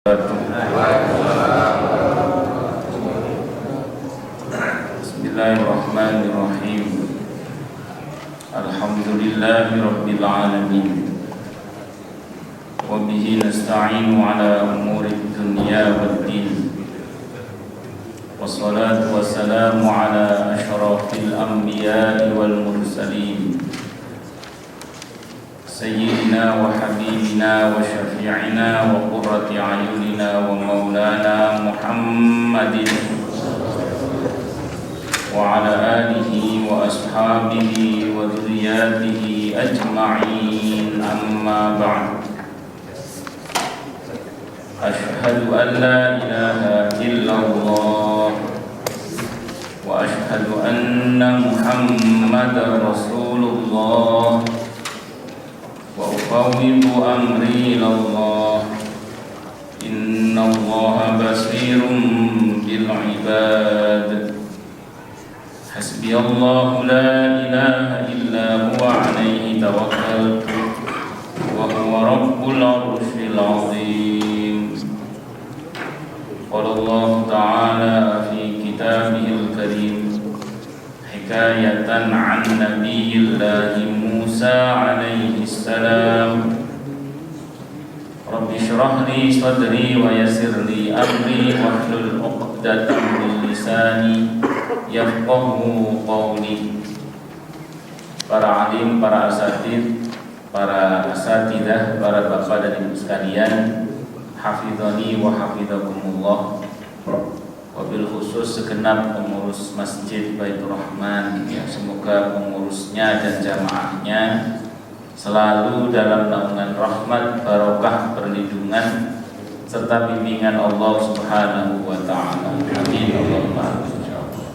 Bismillahirrahmanirrahim. Alhamdulillahi rabbil alamin. Wa bihi nasta'inu ala umuri dunya waddin. Wassalatu wassalamu ala asyrafil anbiya'i wal mursalin, Sayyidina wa habibina wa syafi'ina wa qurrati ayunina wa maulana Muhammadin wa ala alihi wa ashabihi wa dhurriyyatihi ajma'in, amma ba'd. Ashhadu an la ilaha illallah wa ashhadu anna Muhammadar Rasulullah wa ufawwidu amri ilallah. Inna Allaha basirun bil ibad. Hasbiyallahu la ilaha illa huwa alayhi tawakkaltu wa huwa rabbul arshil azim. Qala Allah ta'ala fi kitabihil karim hikayatan an nabiyyillahi Musa alaihi salam. Rabbi shrah li sadri wa yassir li amri wahlul 'uqdatam min lisani yafqahu qawli. Para alim, para asatidz, para asatidah, para bapak dan ibu sekalian, hafizani wa hafizakumullah. Wabil khusus segenap pengurus Masjid Baitur Rahman, ya, semoga pengurusnya dan jamaahnya selalu dalam naungan rahmat, barokah, perlindungan serta bimbingan Allah Subhanahu wa taala. Amin Allahumma insyaallah.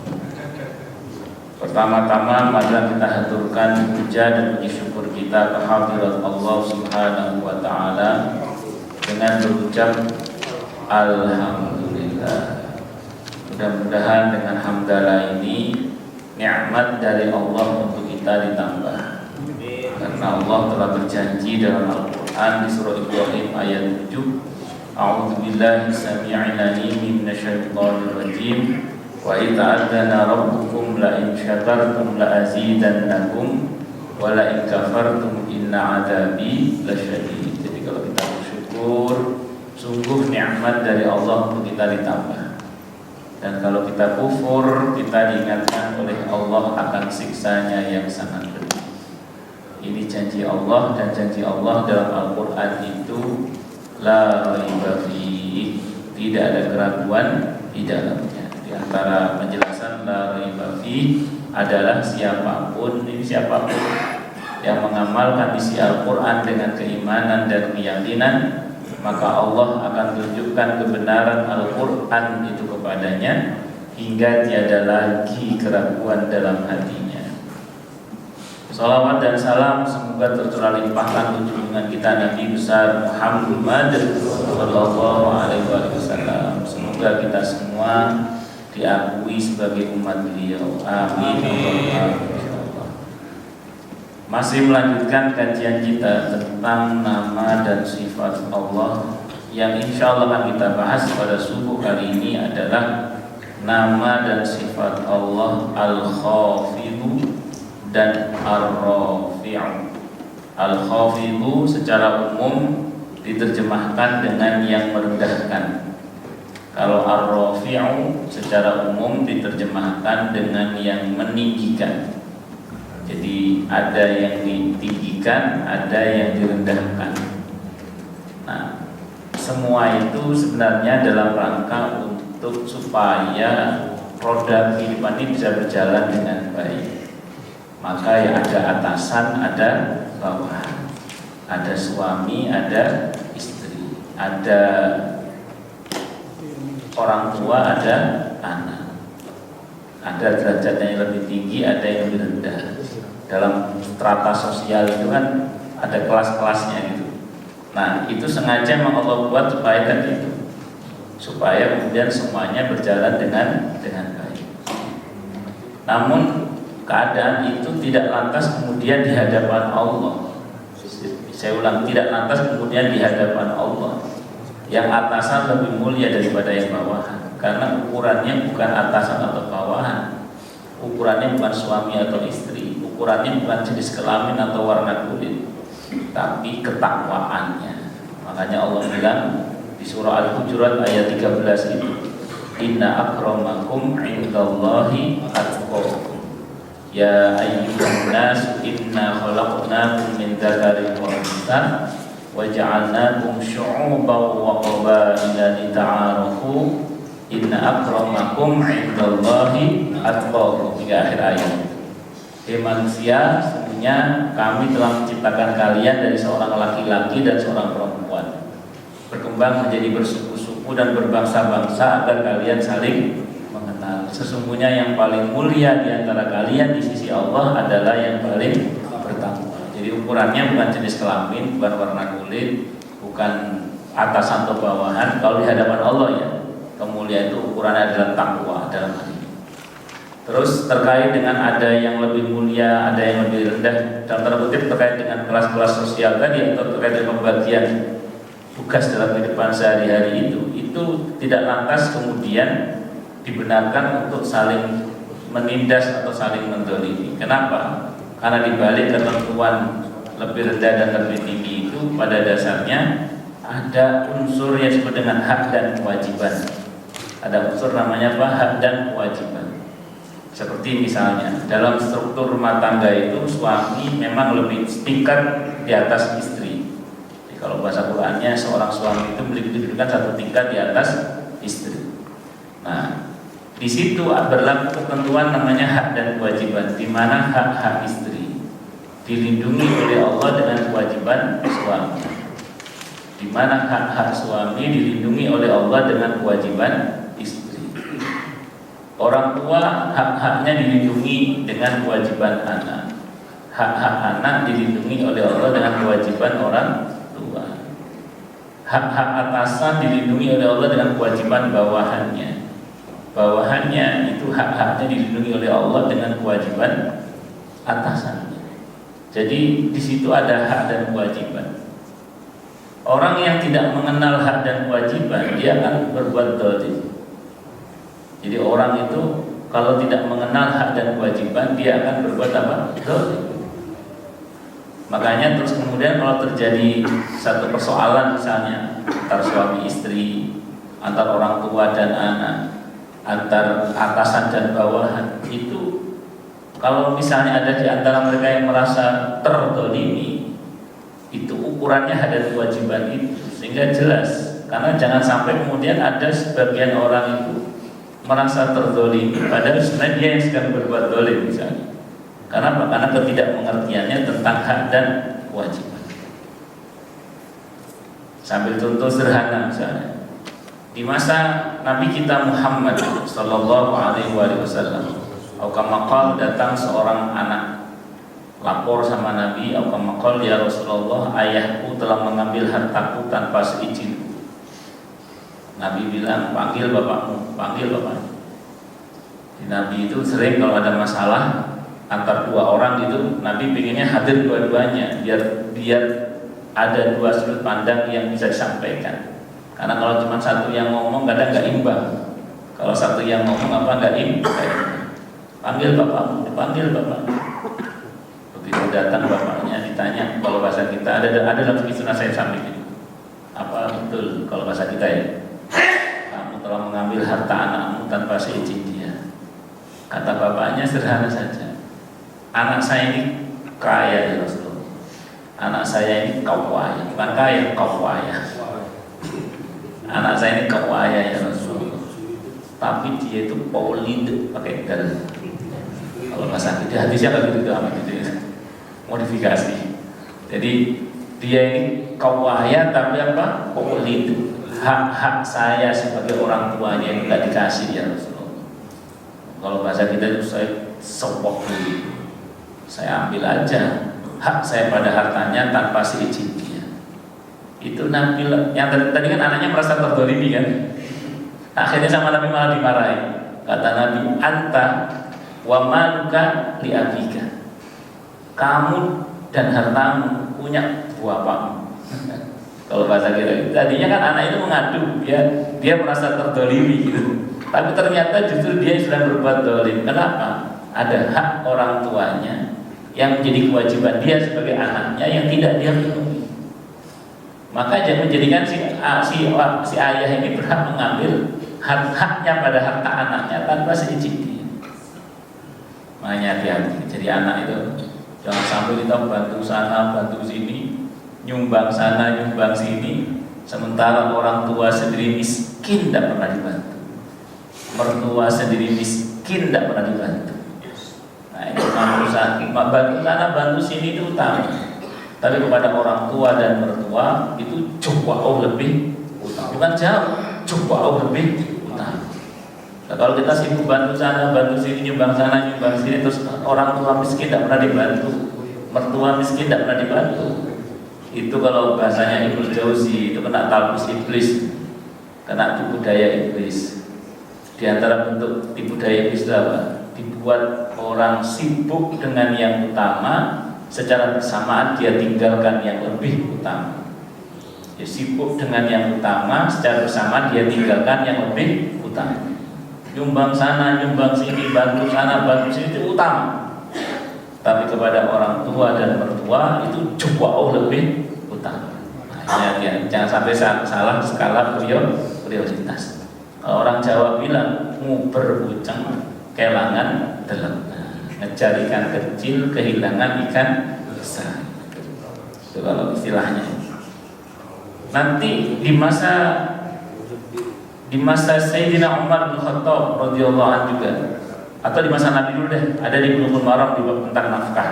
Pertama-tama mari kita haturkan puja dan puji syukur kita kehadirat Allah Subhanahu wa taala dengan berucap alhamdulillah. Mudah-mudahan dengan hamdalah ini nikmat dari Allah untuk kita ditambah. Karena Allah telah berjanji dalam Al-Quran di surah Ibrahim ayat 7, A'udzubillahi sami'il 'alim minasyaitonir rajim, wa ita'adzana rabbukum la in syakartum la azidannakum wa la in kafartum inna 'adzabi lasyadid. Jadi kalau kita bersyukur, sungguh nikmat dari Allah untuk kita ditambah. Dan kalau kita kufur, kita diingatkan oleh Allah akan siksanya yang sangat pedih. Ini janji Allah, dan janji Allah dalam Al-Quran itu la raiba fihi, tidak ada keraguan di dalamnya. Di antara penjelasan la raiba fihi adalah siapapun yang mengamalkan isi Al-Quran dengan keimanan dan keyakinan, maka Allah akan tunjukkan kebenaran Al-Quran itu kepadanya hingga tiada lagi keraguan dalam hatinya. Salawat dan salam semoga tercurah limpahkan junjungan kita Nabi besar Muhammad sallallahu alaihi wasallam. Semoga kita semua diakui sebagai umat beliau. Amin. Masih melanjutkan kajian kita tentang nama dan sifat Allah, yang insya Allah akan kita bahas pada subuh hari ini adalah nama dan sifat Allah Al-Khafidu dan Ar-Rafi'u. Al-Khafidu secara umum diterjemahkan dengan yang merendahkan. Kalau Ar-Rafi'u secara umum diterjemahkan dengan yang meninggikan. Jadi ada yang ditinggikan, ada yang direndahkan. Nah, semua itu sebenarnya dalam rangka untuk supaya roda kehidupan ini bisa berjalan dengan baik. Maka ya ada atasan, ada bawahan, ada suami, ada istri, ada orang tua, ada anak. Ada derajatnya yang lebih tinggi, ada yang lebih rendah. Dalam strata sosial itu kan ada kelas-kelasnya gitu. Nah, itu sengaja memang Allah buat supaya kan itu, supaya kemudian semuanya berjalan dengan baik. Namun keadaan itu tidak lantas kemudian di hadapan Allah. Saya ulang, tidak lantas kemudian di hadapan Allah. Yang atasan lebih mulia daripada yang bawahan, karena ukurannya bukan atasan atau bawahan, ukurannya bukan suami atau istri, ukurannya bukan jenis kelamin atau warna kulit, tapi ketakwaannya. Makanya Allah bilang di surah Al-Hujurat ayat 13 itu, inna akramakum indallahi atqakum. Ya ayyuhan nas inna khalaqnakum min dzakarin wa untha wa ja'alnakum syu'uban wa qabaila lita'arafu inna akramakum indallahi atqakum, hingga akhir ayat. Hei manusia, sesungguhnya kami telah menciptakan kalian dari seorang laki-laki dan seorang perempuan, berkembang menjadi bersuku-suku dan berbangsa-bangsa agar kalian saling mengenal. Sesungguhnya yang paling mulia di antara kalian di sisi Allah adalah yang paling bertakwa. Jadi ukurannya bukan jenis kelamin, bukan warna kulit, bukan atasan atau bawahan. Kalau di hadapan Allah ya, kemuliaan itu ukurannya adalah takwa dalam hal ini. Terus terkait dengan ada yang lebih mulia, ada yang lebih rendah, dalam tanda kutip terkait dengan kelas-kelas sosial tadi atau terkait dengan pembagian tugas dalam kehidupan sehari-hari itu tidak lantas kemudian dibenarkan untuk saling menindas atau saling mendolimi. Kenapa? Karena dibalik ketentuan lebih rendah dan lebih tinggi itu pada dasarnya ada unsur yang disebut dengan hak dan kewajiban. Ada unsur namanya apa? Hak dan kewajiban. Seperti misalnya dalam struktur rumah tangga itu suami memang lebih tingkat di atas istri. Jadi kalau bahasa Qurannya seorang suami itu memiliki kedudukan satu tingkat di atas istri. Nah, di situ berlaku ketentuan namanya hak dan kewajiban, di mana hak-hak istri dilindungi oleh Allah dengan kewajiban suami, di mana hak-hak suami dilindungi oleh Allah dengan kewajiban istri. Orang tua hak-haknya dilindungi dengan kewajiban anak, hak-hak anak dilindungi oleh Allah dengan kewajiban orang tua. Hak-hak atasan dilindungi oleh Allah dengan kewajiban bawahannya. Bawahannya itu hak-haknya dilindungi oleh Allah dengan kewajiban atasannya. Jadi di situ ada hak dan kewajiban. Orang yang tidak mengenal hak dan kewajiban, dia akan berbuat dolim. Jadi orang itu kalau tidak mengenal hak dan kewajiban, dia akan berbuat apa? Dolim. Makanya terus kemudian kalau terjadi satu persoalan misalnya antar suami istri, antar orang tua dan anak, antar atasan dan bawahan, itu kalau misalnya ada di antara mereka yang merasa terdolimi, itu ukurannya ada kewajiban itu, sehingga jelas. Karena jangan sampai kemudian ada sebagian orang itu merasa terdolimi, padahal sebenarnya dia yang sedang berbuat dolim misalnya. Karena apa? Karena ketidakmengertiannya tentang hak dan kewajiban. Sambil contoh sederhana misalnya, di masa Nabi kita Muhammad Sallallahu Alaihi Wasallam, Aukamakal datang seorang anak lapor sama Nabi, Aukamakal ya Rasulullah, ayahku telah mengambil hartaku tanpa seizinku. Nabi bilang, panggil bapakmu, panggil bapaknya. Nabi itu sering kalau ada masalah antar dua orang gitu, Nabi pengennya hadir dua-duanya, biar ada dua sudut pandang yang bisa disampaikan. Karena kalau cuma satu yang ngomong kadang nggak imbang. Kalau satu yang ngomong apa nggak imbang. Panggil bapakmu, dipanggil bapaknya. Begitu datang bapaknya ditanya, kalau bahasa kita ada dalam fikih sunnah saya sampaikan. Apa betul kalau bahasa kita ya? Kamu telah mengambil harta anakmu tanpa seizin dia. Kata bapaknya sederhana saja. Anak saya ini kaya ya Rasulullah. Anak saya ini kaya, bukan kaya, kaya. Anak saya ini kaya ya Rasulullah. Tapi dia itu polid pakai gal. Kalau bahasa kita hadisnya kalau gitu amat gitu ya. Modifikasi. Jadi dia ini kaya tapi apa? Polid. Hak-hak saya sebagai orang tuanya itu tidak dikasih ya Rasulullah. Kalau bahasa kita itu saya sopok dulu, saya ambil aja hak saya pada hartanya tanpa seizin dia. Itu Nabi yang tadi kan anaknya merasa terdolimi kan. Akhirnya sama Nabi malah dimarahi. Kata Nabi, anta wa maluka li abika. Kamu dan hartamu punya bapakmu. Kalau bahasa kita, tadinya kan anak itu mengadu, dia merasa terdolimi gitu. Tapi ternyata justru dia sedang berbuat dolim. Kenapa? Ada hak orang tuanya yang menjadi kewajiban dia sebagai anaknya yang tidak dia penuhi. Maka jangan menjadikan si ayah ini berhak mengambil hak-haknya pada harta anaknya tanpa seizin dia. Makanya hati-hati. Jadi anak itu jangan sampai kita bantu sana, bantu sini, nyumbang sana, nyumbang sini, sementara orang tua sendiri miskin tidak pernah dibantu. Mertua sendiri miskin tidak pernah dibantu. Nah ini bantu sana, bantu sini itu utama. Tapi kepada orang tua dan mertua itu jauh lebih utama. Bukan jauh lebih utama. Nah, kalau kita sibuk bantu sana, bantu sini, nyumbang sana, nyumbang sini, terus orang tua miskin tidak pernah dibantu, mertua miskin tidak pernah dibantu. Itu kalau bahasanya Ibnu Jauzi itu kena talbus iblis, kena tipu daya iblis. Di antara bentuk tipu daya iblis itu apa? Dibuat orang sibuk dengan yang utama, secara bersamaan dia tinggalkan yang lebih utama. Dia sibuk dengan yang utama, secara bersamaan dia tinggalkan yang lebih utama. Nyumbang sana, nyumbang sini, bantu sana, bantu sini itu utama. Tapi kepada orang tua dan mertua itu jauh lebih utama. Nah, jangan sampai salah skala prioritas. Orang Jawa bilang nguber buceng kelangan deleng. Ngejar ikan kecil, kehilangan ikan besar. Itu kalau istilahnya. Nanti di masa Sayyidina Umar bin Khattab radhiyallahu anhu juga, atau di masa Nabi dulu deh, ada di Bulughul Maram di bab tentang nafkah.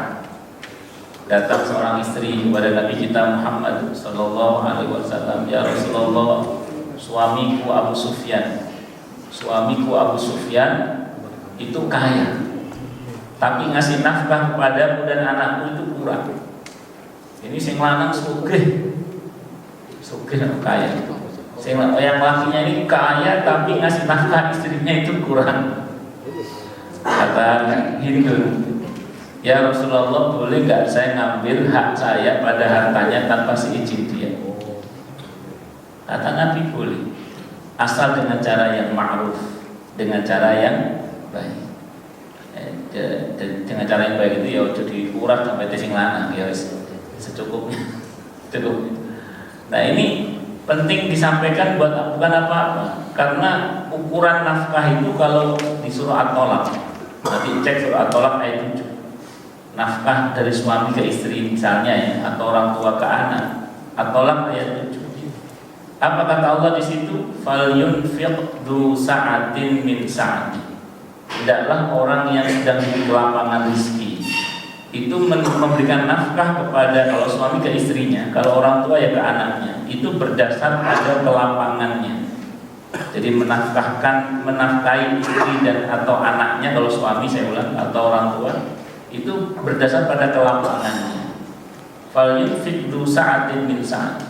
Datang seorang istri kepada Nabi kita Muhammad sallallahu alaihi wasallam, "Ya Rasulullah, suamiku Abu Sufyan itu kaya, tapi ngasih nafkah kepadamu dan anakku itu kurang. Ini sing lanang sugih kaya. Yang lakinya ini kaya tapi ngasih nafkah istrinya itu kurang." Kata Hindu, "Ya Rasulullah, boleh nggak saya ngambil hak saya pada hartanya tanpa seizin dia?" Kata Nabi, boleh, asal dengan cara yang ma'ruf, dengan cara yang baik. Dengan cara yang baik itu ya jadi kurang sampai sing lanang ya secukupnya. Cukup. Nah ini penting disampaikan bukan apa-apa, karena ukuran nafkah itu kalau di surah At-Tolaq, nanti cek surah At-Tolaq ayat 7, nafkah dari suami ke istri misalnya ya, atau orang tua ke anak. At-Tolaq ayat 7. Apa kata Allah di situ? Falyunfiq du sa'atin min sa'ati. Tidaklah orang yang sedang di lapangan rezeki itu memberikan nafkah kepada, kalau suami ke istrinya, kalau orang tua ya ke anaknya, itu berdasar pada kelapangannya. Jadi menafkahi istri dan atau anaknya, kalau suami saya ulang, atau orang tua, itu berdasar pada kelapangannya. Falyunfiq du sa'atin min sa'ati.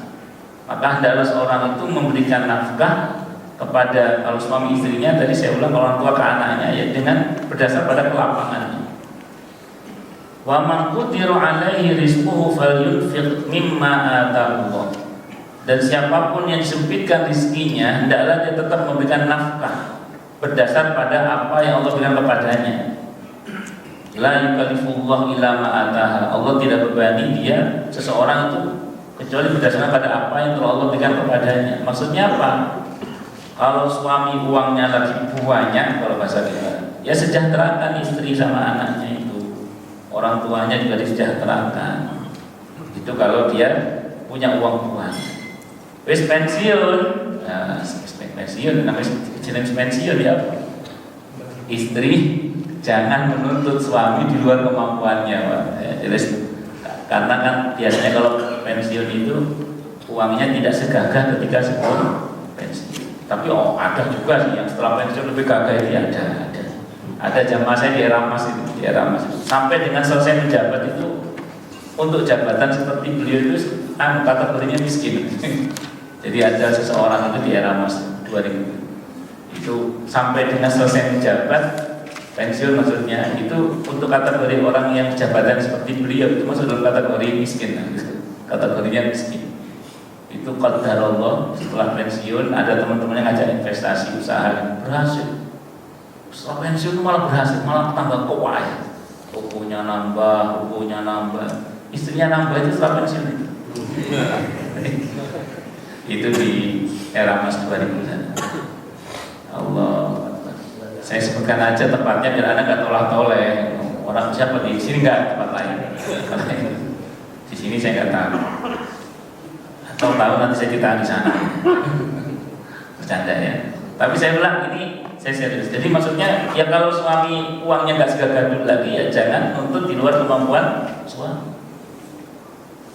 Maka hendaklah seorang itu memberikan nafkah kepada, kalau suami istrinya, tadi saya ulang, kalau orang tua ke anaknya ya dengan berdasar pada kelapangannya. Wa man qudira alaihi rizquhu falyunfiq mimma ataahu. Dan siapapun yang disempitkan rezekinya, hendaklah dia tetap memberikan nafkah berdasar pada apa yang Allah berikan kepadanya. La yukallifullahu illa ma ataha. Allah tidak bebani dia seseorang itu kecuali berdasarkan pada apa yang telah Allah berikan kepadanya. Maksudnya apa? Kalau suami uangnya lagi banyak, kalau bahasa kita, ya sejahterakan istri sama anaknya itu. Orang tuanya juga disejahterakan. Itu kalau dia punya uang banyak. Wis pensiun, nah, pensiun, namanya jenis pensiun ya. Istri jangan menuntut suami di luar kemampuannya, Pak. Karena kan biasanya kalau pensiun itu uangnya tidak segagah ketika sebelum pensiun. Tapi ada juga sih yang setelah pensiun lebih gagah ini ada. Ada jamaah saya di era emas itu, sampai dengan selesai menjabat itu, untuk jabatan seperti beliau itu kategorinya miskin. Jadi ada seseorang itu di era emas 2000 itu sampai dengan selesai menjabat pensiun, maksudnya itu untuk kategori orang yang jabatan seperti beliau itu masuk dalam kategori miskin, kategorinya miskin. Itu itu qadarullah, setelah pensiun ada teman-temannya ngajak investasi usaha, berhasil. Setelah pensiun malah berhasil, malah tambah kaya, bukunya nambah, istrinya nambah itu setelah pensiun itu. Itu di era Mas 2000-an. Allah, saya sebutkan aja tempatnya biar Anda nggak tolak-toleh. Orang siapa di sini nggak tempat lain. Di sini saya nggak tahu. Atau tahu nanti saya cerita di sana. Bercanda ya. Tapi saya bilang ini saya serius. Jadi maksudnya ya kalau suami uangnya nggak segagandul lagi ya jangan nuntut di luar kemampuan suami.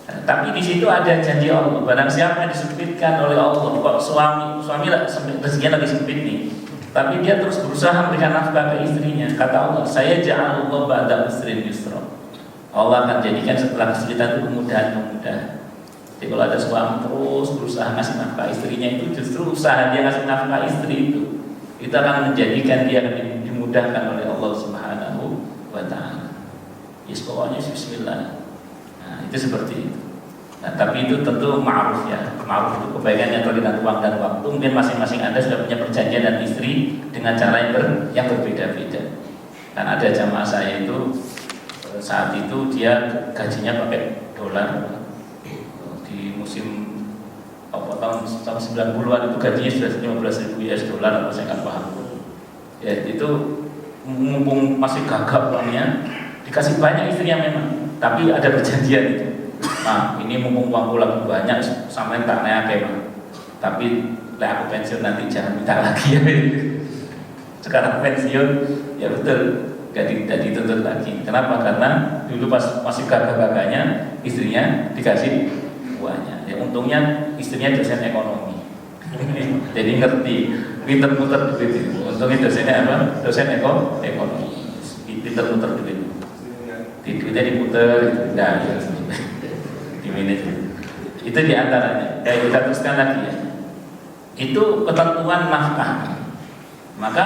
Nah, tapi di situ ada janji Allah. Barang siapa yang disempitkan oleh Allah, kok suami lah rezekinya lagi sempit nih. Tapi dia terus berusaha memberikan nafkah ke istrinya. Kata Allah, saya ja'alullah ba'da usrin yusra. Allah akan jadikan setelah kesulitan itu kemudahan. Jadi kalau ada suami terus berusaha ngasih nafkah istrinya, itu justru usaha dia ngasih nafkah istri itu akan menjadikan dia dimudahkan oleh Allah Subhanahu wa Ta'ala. Yes, pokoknya bismillah. Nah, itu seperti itu. Nah, tapi itu tentu ma'ruf ya. Ma'ruf itu kebaikan yang terlihat uang dan waktu. Mungkin masing-masing Anda sudah punya perjanjian dan istri dengan cara yang berbeda-beda. Dan ada jamaah saya itu saat itu dia gajinya pakai dolar. Di musim tahun 90-an itu gajinya sudah 15.000 US dollar, atau saya nggak paham. Ya, itu mumpung masih gagap uangnya, dikasih banyak istrinya memang. Tapi ada perjanjian itu. Nah, ini mumpung uangku lagi banyak, sampai tak naik mah. Tapi aku pensiun nanti jangan minta lagi ya. Sekarang pensiun, ya betul, tidak dituntut lagi. Kenapa? Karena dulu pas masih gagah-gagahnya istrinya dikasih uangnya. Ya untungnya istrinya dosen ekonomi. Jadi ngerti, pinter-muter duit itu. Untungnya dosennya apa? Dosen ekonomi. Pinter-muter duit. Duitnya diputer, nah, di manajemen. Itu diantaranya. Kita teruskan lagi ya. Itu ketentuan nafkah. Maka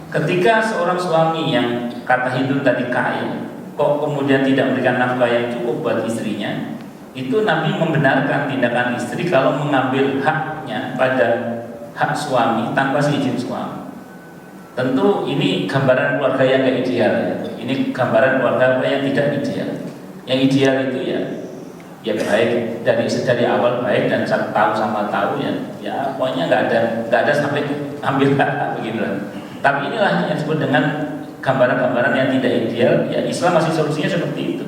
ketika seorang suami yang kata Hindu tadi kaya, kok kemudian tidak memberikan nafkah yang cukup buat istrinya, itu Nabi membenarkan tindakan istri kalau mengambil haknya pada hak suami tanpa seizin suami. Tentu ini gambaran keluarga yang gak ideal ya. Ini gambaran keluarga yang tidak ideal. Yang ideal itu ya baik dari awal baik dan tahu sama tahu ya pokoknya nggak ada sampai ambil hak begitu. Tapi inilah yang disebut dengan gambaran-gambaran yang tidak ideal. Ya Islam masih solusinya seperti itu.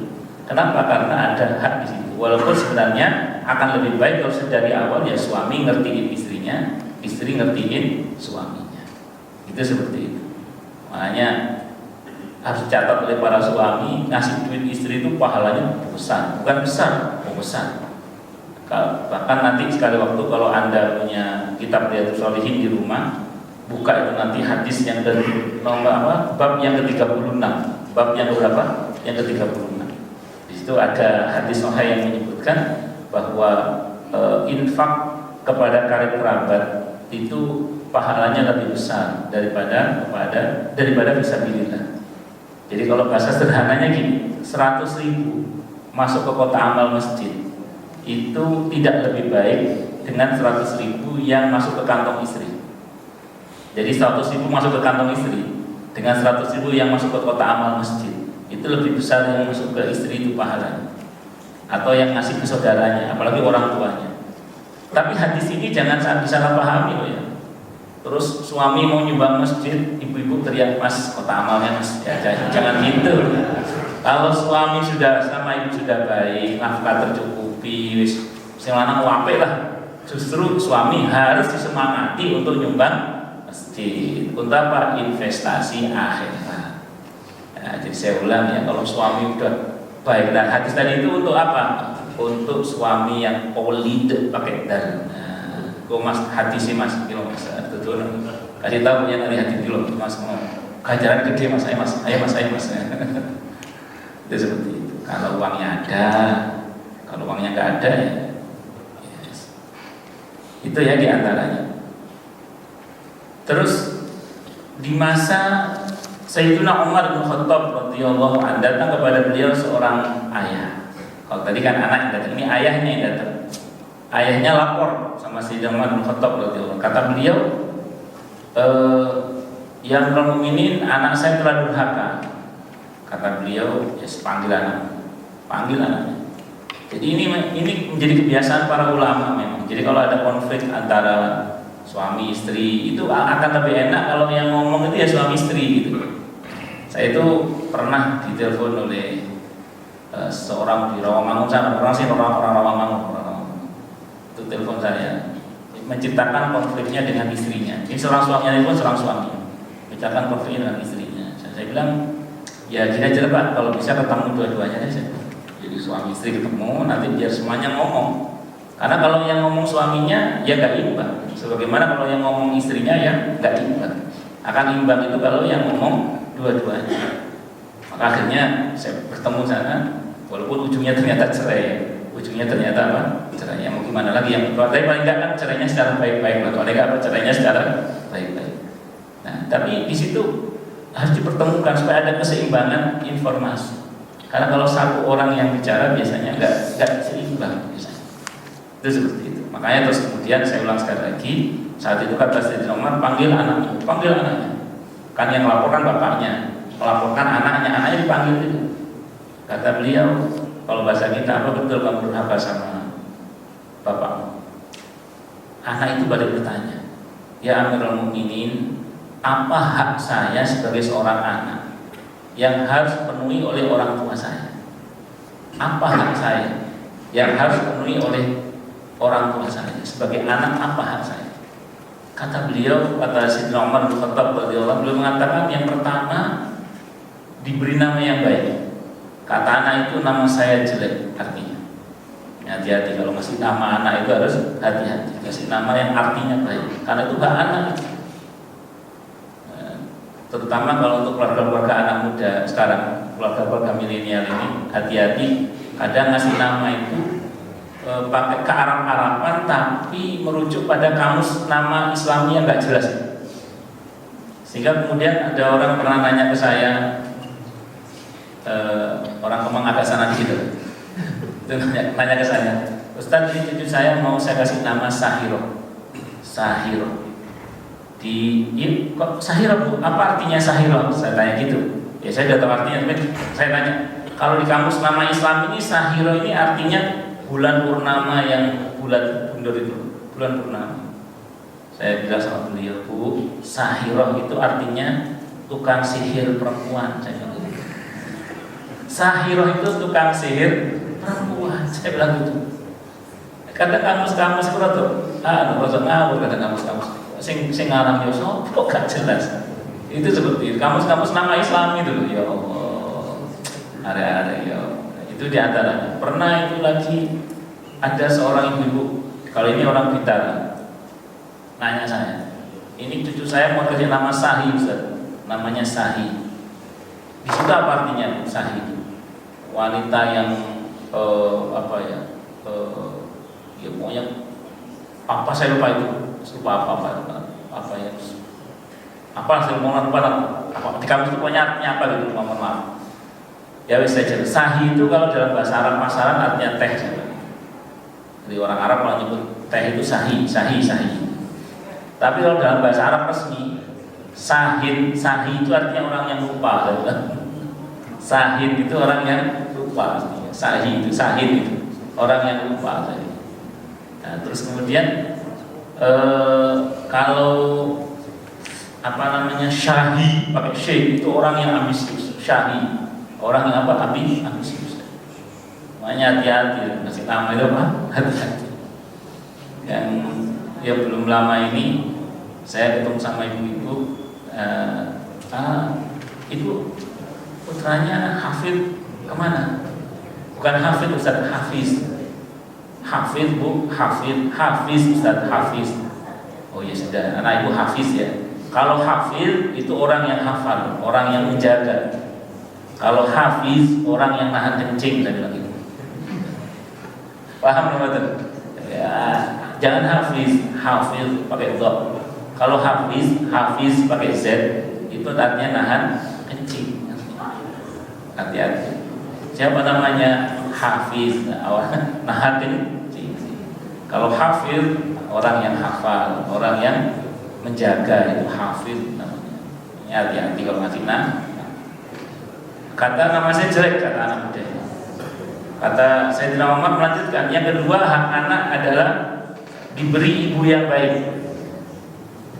Kenapa? Karena ada hak di situ. Walaupun sebenarnya akan lebih baik kalau dari awal ya suami ngertiin istrinya, istri ngertiin suaminya. Itu seperti itu. Makanya harus dicatat oleh para suami, ngasih duit istri itu pahalanya besar, bukan besar, besar. Bahkan nanti sekali waktu kalau Anda punya kitab Riyadhus Shalihin di rumah, buka itu nanti hadis yang bab yang ke-36. Bab yang berapa? Yang ke-36. Di situ ada hadis sahih yang menyebutkan bahwa infak kepada karib kerabat itu pahalanya lebih besar daripada fisabilillah. Jadi kalau bahasa sederhananya gini, 100.000 masuk ke kota amal masjid itu tidak lebih baik dengan 100.000 yang masuk ke kantong istri. Jadi 100.000 masuk ke kantong istri dengan 100.000 yang masuk ke kota amal masjid itu lebih besar yang masuk ke istri itu pahalanya, atau yang ngasih ke saudaranya, apalagi orang tuanya. Tapi hadis ini jangan salah pahami loh ya. Terus suami mau nyumbang masjid, ibu-ibu teriak, mas kota amalnya mas, ya, jangan gitu. Kalau suami sudah sama ibu sudah baik, nafkah tercukupi, sing lanang wape lah. Justru suami harus disemangati untuk nyumbang masjid. Untuk apa? Investasi akhirat. Nah, jadi saya ulang ya, kalau suami udah baik, dan hadis tadi itu untuk apa? Untuk suami yang polid pakai dal. Kok mas hati sih mas, kilo mas, betul. Kasih tahu yang dari hati kilo mas, mau ganjaran gede mas, ayo mas. Itu seperti itu. Kalau uangnya ada, kalau uangnya nggak ada ya, yes. Itu ya diantaranya. Terus di masa Sayyidina Umar bin Khattab radhiyallahu anhu datang kepada beliau seorang ayah. Kalau tadi kan anak yang datang, ini ayahnya yang datang. ayahnya lapor sama Sayyidina Umar bin Khattab radhiyallahu anhu. Kata beliau, yang Amirul Mukminin, anak saya telah durhaka. Kata beliau, ya panggil anaknya. Jadi ini menjadi kebiasaan para ulama memang. Jadi kalau ada konflik antara suami istri itu akan lebih enak kalau yang ngomong itu ya suami istri gitu. Saya itu pernah ditelepon oleh seorang di Rawamangun sana, orang Rawamangun itu telepon saya menceritakan konfliknya dengan istrinya. Ini seorang suaminya pun seorang suami menceritakan konfliknya dengan istrinya. Saya bilang ya gini Pak, kalau bisa ketemu dua-duanya aja. Jadi suami istri ketemu, nanti biar semuanya ngomong. Karena kalau yang ngomong suaminya ya gak imbang. Sebagaimana kalau yang ngomong istrinya ya gak imbang. Akan imbang itu kalau yang ngomong dua-duanya. Maka akhirnya saya bertemu sana, walaupun ujungnya ternyata cerai. Ujungnya ternyata apa? Cerai. Ya mau gimana lagi yang kedua? Tapi paling enggak kan cerainya secara baik-baik. Atau ada apa cerainya secara baik-baik. Nah, tapi di situ harus dipertemukan supaya ada keseimbangan informasi. Karena kalau satu orang yang bicara biasanya nggak seimbang biasanya. Itu seperti itu. Makanya terus kemudian saya ulang sekali lagi, saat itu kata Sayyidina Umar, panggil anaknya. Kan yang melaporkan bapaknya, melaporkan anaknya dipanggil itu. Kata beliau, kalau bahasa kita, apa betul kamu durhaka sama bapakmu? Anak itu balik bertanya, ya Amirul Mukminin, apa hak saya sebagai seorang anak yang harus penuhi oleh orang tua saya? Apa hak saya yang harus penuhi oleh orang tua saya sebagai anak? Apa hak saya? Kata beliau, kata Sayyidina Umar bin Khattab radhiyallahu anhu, beliau mengatakan yang pertama diberi nama yang baik. Kata anak itu nama saya jelek, artinya hati-hati kalau masih nama anak itu harus hati-hati, kasih nama yang artinya baik, karena itu hak anak. Terutama kalau untuk keluarga-keluarga anak muda sekarang, keluarga-keluarga milenial ini, hati-hati kadang ngasih nama itu pakai ke Arab-Araban tapi merujuk pada kamus nama Islami yang nggak jelas. Sehingga kemudian ada orang pernah nanya ke saya, orang Kemang agak sana gitu, nanya ke saya, Ustaz, ini cucu saya mau saya kasih nama Sahiro. Kok Sahiro Bu? Apa artinya Sahiro? Saya tanya gitu. Ya saya sudah tahu artinya, tapi saya tanya, kalau di kamus nama Islam ini Sahiro ini artinya bulan purnama yang bulat mundur itu, bulan purnama. Saya bilang sama beliau, Bu, Sahiro itu artinya tukang sihir perempuan. Saya bilang gitu. Sahiro itu tukang sihir perempuan. Saya bilang gitu. Kata kamus-kamus itu rada ngawur, kata kamus-kamus. Sing ngarang yo kok gak jelas. Itu seperti itu. Kamus-kamus nama Islam itu loh, ya Allah. Ada ya. Itu di antaranya. Pernah itu lagi ada seorang ibu, kalau ini orang Bintara, nanya saya, ini cucu saya mau kasih nama Sahi, Ustaz. Namanya Sahi. Di situ apa artinya Sahi? Wanita yang ya pokoknya apa saya lupa itu. Apa ya? Apa saya mau lupa apa di kamus itu pokoknya artinya apa gitu, mohon maaf. Ya wis saja. Sahi itu kalau dalam bahasa Arab pasaran artinya teh. Jadi orang Arab kalau nyebut teh itu sahi. Tapi kalau dalam bahasa Arab resmi, sahi itu artinya orang yang lupa. Sahin itu orang yang lupa. Sahin itu orang yang lupa. Nah, terus kemudian kalau syahi pakai syekh itu orang yang ambisius. Syahi orang yang ambisius. Makanya hati-hati kasih nama itu apa? Hati-hati. Yang ya belum lama ini saya ketemu sama ibu-ibu, ibu putranya Hafid kemana? Bukan Hafid Ustaz, Hafiz Bu, Hafiz Ustaz, Hafiz. Oh ya sudah, anak ibu Hafiz ya. Kalau Hafiz itu orang yang hafal, orang yang menjaga. Kalau Hafiz orang yang nahan kencing, saya bilang gitu. Paham teman-teman? Ya, jangan Hafiz pakai dot. Kalau Hafiz pakai Z, itu artinya nahan kencing. Hati-hati. Siapa namanya Hafiz? Nahan kencing. Kalau hafid orang yang hafal, orang yang menjaga, itu hafid namanya. Ini hati-hati kalau ngasih nama. Kata nama saya jelek, kata anak muda. Kata Sayyidina Umar melanjutkan, yang kedua hak anak adalah diberi ibu yang baik.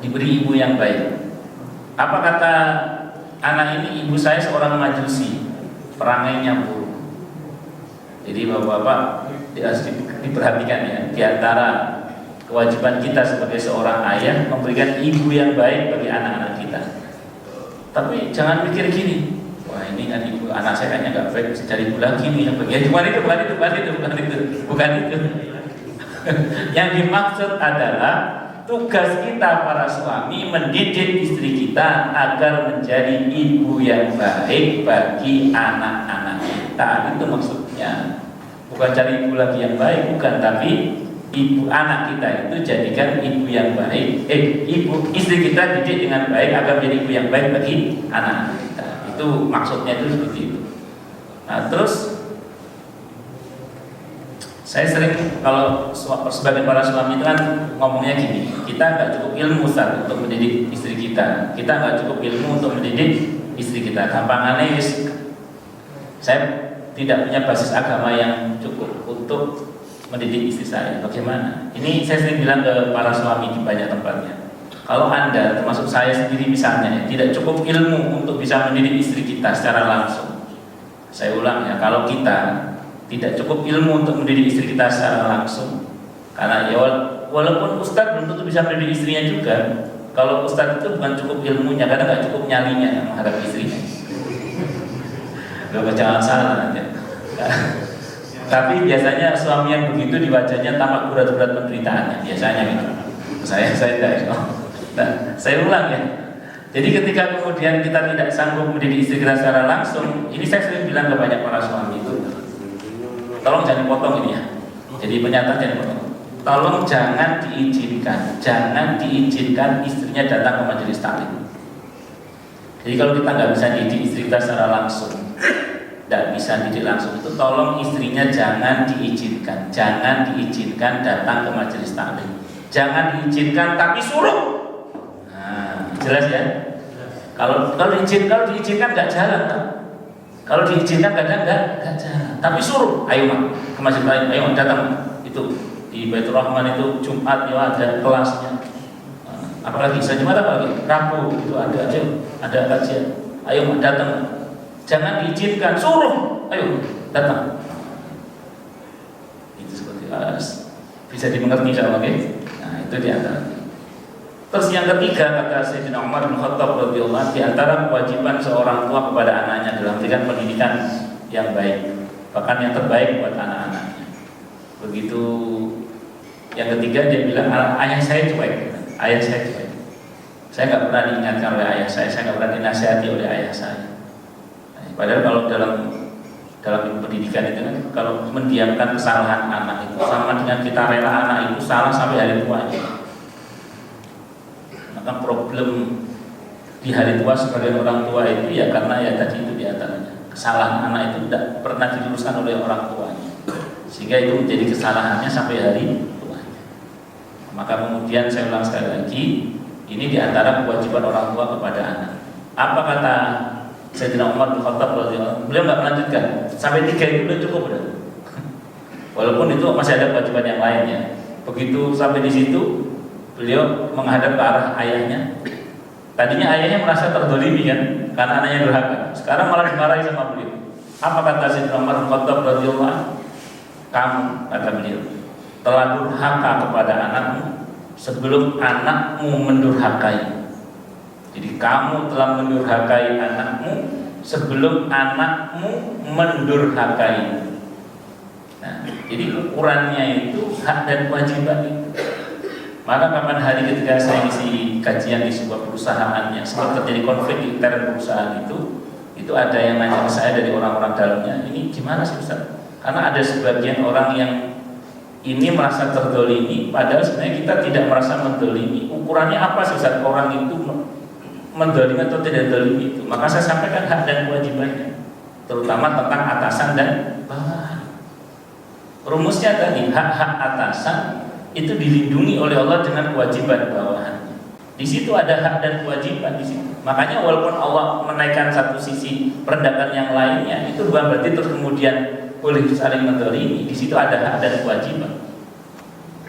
Diberi ibu yang baik. Apa kata anak ini? Ibu saya seorang majusi, perangainya buruk. Jadi bapak-bapak harus diperhatikan ya, di antara kewajiban kita sebagai seorang ayah memberikan ibu yang baik bagi anak-anak kita. Tapi jangan mikir gini, wah ini kan ibu anak saya kayaknya nggak baik, mesti cari ibu lagi nih yang baik. Bukan itu. Yang dimaksud adalah tugas kita para suami mendidik istri kita agar menjadi ibu yang baik bagi anak-anak kita. Itu maksudnya. Bukan cari ibu lagi yang baik, bukan, tapi ibu anak kita itu jadikan ibu yang baik. Istri kita didik dengan baik agar menjadi ibu yang baik bagi anak-anak kita. Itu maksudnya itu seperti itu. Nah, terus saya sering kalau sebagai para suami itu kan ngomongnya gini, kita nggak cukup ilmu Ustaz untuk mendidik istri kita, kita nggak cukup ilmu untuk mendidik istri kita. Gampangannya saya tidak punya basis agama yang cukup untuk mendidik istri saya. Bagaimana? Ini saya sering bilang ke para suami di banyak tempatnya. Kalau Anda, termasuk saya sendiri misalnya, tidak cukup ilmu untuk bisa mendidik istri kita secara langsung. Saya ulang ya, kalau kita tidak cukup ilmu untuk mendidik istri kita secara langsung, karena ya walaupun ustadz belum tentu bisa mendidik istrinya juga. Kalau ustadz itu bukan cukup ilmunya, karena nggak cukup nyalinya menghadapi istrinya. Loh, jangan salah nanti. Tapi biasanya suami yang begitu di wajahnya tampak berat-berat penderitaannya, biasanya gitu. Saya tidak. Nah, saya ulang ya. Jadi ketika kemudian kita tidak sanggup mendidik istri kita secara langsung, ini saya sering bilang ke banyak para suami itu, tolong jangan dipotong ini ya. Jadi pernyataan jangan dipotong. Tolong jangan diizinkan istrinya datang ke majelis taklim. Jadi kalau kita nggak bisa didik istri kita secara langsung, tidak bisa didik langsung, itu tolong istrinya jangan diizinkan datang ke majelis taklim. Jangan diizinkan tapi suruh. Nah, jelas ya. Kalau diizinkan nggak jalan kan? Kalau diizinkan kadang nggak jalan. Tapi suruh, ayo mak ke majelis taklim, ayo datang. Itu di Baitur Rahman itu Jumat ya ada kelasnya. Apalagi saya Jumat apalagi Rabu itu ada kajian. Ayo mak datang. Jangan diizinkan, suruh, ayo datang. Itu seperti bisa dimengerti sama okay? Nah itu diantara. Terus yang ketiga kata Sayyidina Umar bin Khattab radhiyallahu anhu, diantara kewajiban seorang tua kepada anaknya dalam memberikan pendidikan yang baik, bahkan yang terbaik buat anak-anaknya. Begitu. Yang ketiga dia bilang, ayah saya cuek. Saya nggak pernah diingatkan oleh ayah saya nggak pernah dinasihati oleh ayah saya. Padahal kalau dalam pendidikan itu kan, kalau mendiamkan kesalahan anak itu sama dengan kita rela anak itu salah sampai hari tuanya. Maka problem di hari tua sebagian orang tua itu ya karena ya tadi itu diantaranya kesalahan anak itu tidak pernah diluruskan oleh orang tuanya, sehingga itu menjadi kesalahannya sampai hari tuanya. Maka kemudian saya ulang sekali lagi, ini diantara kewajiban orang tua kepada anak. Apa kata Sayyidina Umar bin Khattab radhiyallahu, beliau nggak melanjutkan sampai 3 itu udah cukup udah. Walaupun itu masih ada kewajiban yang lainnya. Begitu sampai di situ, beliau menghadap ke arah ayahnya. Tadinya ayahnya merasa terdolimi kan, karena anaknya durhaka. Sekarang malah dimarahi sama beliau. Apa kata Sayyidina Umar bin Khattab radhiyallahu? Kamu, kata beliau, telah durhaka kepada anakmu sebelum anakmu mendurhakai. Jadi kamu telah mendurhakai anakmu sebelum anakmu mendurhakai. Nah, jadi ukurannya itu hak dan kewajiban itu. Maka kapan hari ketika saya isi kajian di sebuah perusahaan yang sempat terjadi konflik intern perusahaan itu ada yang nanya ke saya dari orang-orang dalamnya, ini gimana sih Ustaz? Karena ada sebagian orang yang ini merasa terdolimi, padahal sebenarnya kita tidak merasa mendolimi. Ukurannya apa sih Ustaz orang itu mendolimi atau tidak dolimi itu? Maka saya sampaikan hak dan kewajibannya, terutama tentang atasan dan bawahan. Rumusnya tadi hak-hak atasan itu dilindungi oleh Allah dengan kewajiban bawahan. Di situ ada hak dan kewajiban di situ. Makanya walaupun Allah menaikkan satu sisi, merendahkan yang lainnya, itu bukan berarti terus kemudian boleh saling menzalimi. Di situ ada hak dan kewajiban.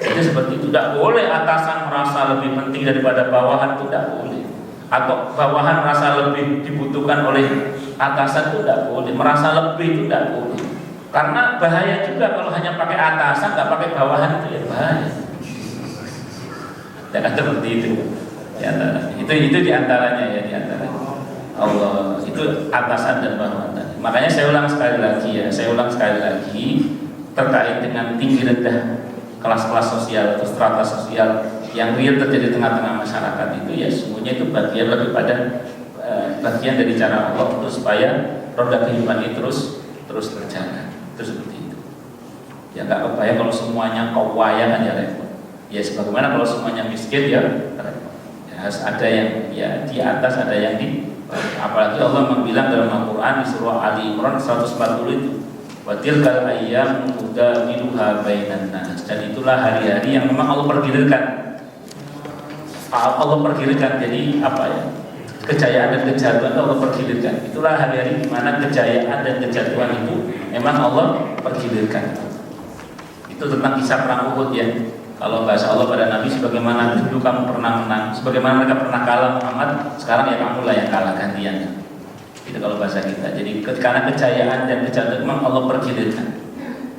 Itu seperti itu. Tidak boleh atasan merasa lebih penting daripada bawahan, itu tidak boleh. Atau bawahan merasa lebih dibutuhkan oleh atasan, itu tidak boleh. Merasa lebih itu tidak boleh. Karena bahaya juga kalau hanya pakai atasan, nggak pakai bawahan, itu ya bahaya. Jangan seperti itu. Itu diantaranya ya, diantaranya Allah itu atasan dan bawahan. Makanya saya ulang sekali lagi terkait dengan tinggi rendah kelas-kelas sosial atau strata sosial yang real terjadi di tengah-tengah masyarakat itu ya semuanya itu bagian daripada bagian dari cara Allah untuk supaya roda kehidupan ini terus berjalan. Itu seperti itu. Ya nggak kebayang kalau semuanya kaya kan ya repot. Ya sebagaimana kalau semuanya miskin ya repot. Harus ada yang ya di atas, ada yang di apalagi Allah membilang dalam Al-Quran di surah Ali Imran 140 itu wa tilkal ayyam nudawiluha bainan nas, dan itulah hari-hari yang memang Allah pergilirkan. Jadi apa ya, kejayaan dan kejatuhan Allah pergilirkan. Itulah hari-hari di mana kejayaan dan kejatuhan itu memang Allah pergilirkan. Itu tentang kisah perang Uhud ya. Kalau bahasa Allah pada Nabi, sebagaimana dulu kamu pernah menang, sebagaimana mereka pernah kalah Muhammad, sekarang ya kamu lah yang kalah gantian. Itu kalau bahasa kita. Jadi karena kejayaan dan kejatuhan memang Allah pergilirkan.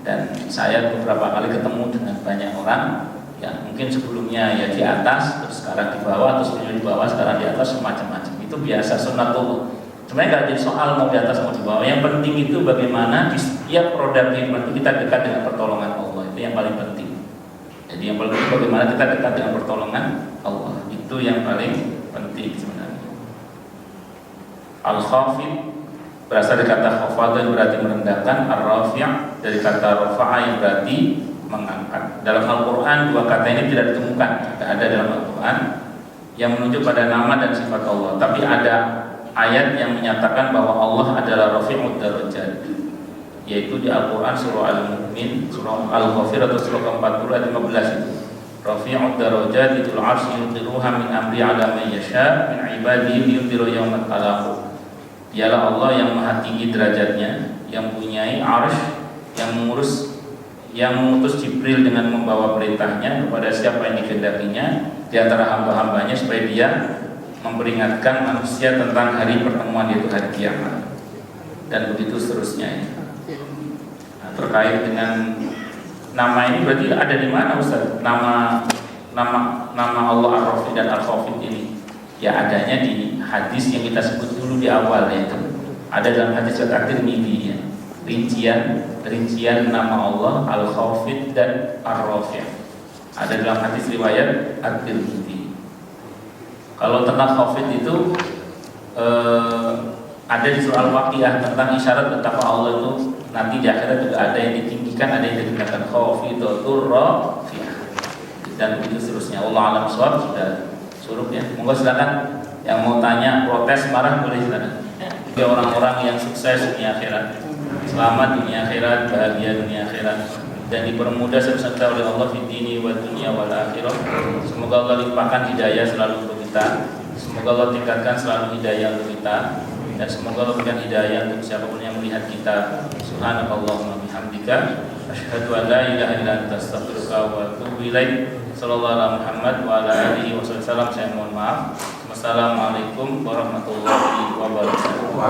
Dan saya beberapa kali ketemu dengan banyak orang yang mungkin sebelumnya ya di atas, terus sekarang di bawah, terus sebelumnya di bawah, sekarang di atas, macam-macam. Itu biasa sunnatullah. Sebenarnya nggak jadi soal mau di atas mau di bawah. Yang penting itu bagaimana di setiap roda kehidupan itu kita dekat dengan pertolongan Allah. Itu yang paling penting. Jadi yang paling penting bagaimana kita dekat dengan pertolongan Allah. Itu yang paling penting sebenarnya. Al-khafid berasal dari kata khafad yang berarti merendahkan, ar-rafi' dari kata rafa'a yang berarti mengangkat. Dalam Al-Quran dua kata ini tidak ditemukan. Tidak ada dalam Al-Quran yang menunjuk pada nama dan sifat Allah. Tapi ada ayat yang menyatakan bahwa Allah adalah rafi'ud darajat, yaitu di Al-Quran surah Al-Mu'min, surah Al-Ghafir atau surah ke-40 ayat 15 itu. Rafi'ud darajat itul arsy yudhiruha min amri ala man yasha min ibadihi yudhiru yaumat talaq. Dialah Allah yang maha tinggi derajatnya, yang punyai arsy, yang mengutus Jibril dengan membawa perintahnya kepada siapa yang dikehendakinya di antara hamba-hambanya supaya dia memperingatkan manusia tentang hari pertemuan, yaitu hari kiamat. Dan begitu seterusnya. Terkait dengan nama ini berarti ada di mana Ustaz? Nama Allah Ar-Rafi dan Al-Khafid ini ya adanya di hadis yang kita sebut dulu di awal, yaitu ada dalam hadis At-Tirmidzi ya. Rincian nama Allah Al-Khafid dan Ar-Rafi ada dalam hadis riwayat At-Tirmidzi. Kalau tentang Khafid itu ada di surah Al-Waqiah tentang isyarat betapa Allah itu nanti di akhirat juga ada yang ditinggikan, ada yang dikatakan khafidatur rafi'ah dan begitu seterusnya. Allah alam shawab sudah suruh ya. Monggo silakan yang mau tanya, protes, marah boleh silakan. Bagi orang-orang yang sukses dunia akhirat, selamat dunia akhirat, bahagia dunia akhirat, dan dipermudah sebesar oleh Allah di dini wa dunia wal akhirah. Semoga Allah limpahkan hidayah selalu untuk kita. Semoga Allah tingkatkan selalu hidayah untuk kita. Dan semoga Allah berikan hidayah untuk siapapun yang melihat kita. Subhanakallahumma bihamdika asyhadu an la ilaha illa anta astaghfiruka wa atubu ilaik. Sallallahu alaihi Muhammad wa ala alihi wasallam. Saya mohon maaf. Wassalamualaikum warahmatullahi wabarakatuh.